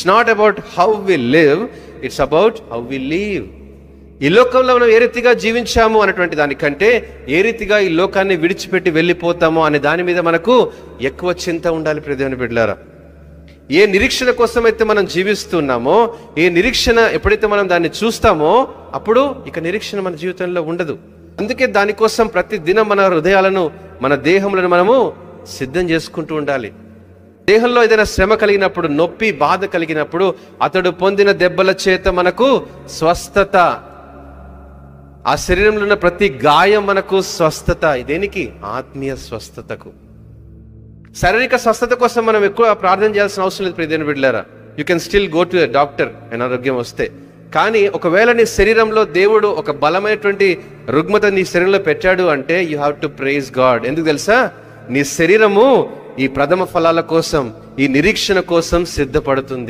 It's not about how we live, it's about how we leave. ఈ లోకంలో మనం ఏ రీతిగా జీవించాము అనేటువంటి దానికంటే ఏ రీతిగా ఈ లోకాన్ని విడిచిపెట్టి వెళ్ళిపోతామో అనే దాని మీద మనకు ఎక్కువ చింత ఉండాలి ప్రియ దేవుని బిడ్డలారా. ఏ నిరీక్షణ కోసం అయితే మనం జీవిస్తున్నామో, ఏ నిరీక్షణ ఎప్పుడైతే మనం దాన్ని చూస్తామో అప్పుడు ఇక నిరీక్షణ మన జీవితంలో ఉండదు. అందుకే దానికోసం ప్రతి దినం మన హృదయాలను, మన దేహములను మనము సిద్ధం చేసుకుంటూ ఉండాలి. దేహంలో ఏదైనా శ్రమ కలిగినప్పుడు, నొప్పి బాధ కలిగినప్పుడు అతడు పొందిన దెబ్బల చేత మనకు స్వస్థత, ఆ శరీరంలో ఉన్న ప్రతి గాయం మనకు స్వస్థత. దేనికి? ఆత్మీయ స్వస్థతకు. శారీరక స్వస్థత కోసం మనం ఎక్కువ ప్రార్థన చేయాల్సిన అవసరం లేదు ప్రియ దేవుని బిడ్డలారా. You can still go to a doctor అనారోగ్యం వస్తే. కానీ ఒకవేళ నీ శరీరంలో దేవుడు ఒక బలమైనటువంటి రుగ్మత నీ శరీరంలో పెట్టాడు అంటే you have to praise God. ఎందుకు తెలుసా? నీ శరీరము ఈ ప్రథమ ఫలాల కోసం, ఈ నిరీక్షణ కోసం సిద్ధపడుతుంది.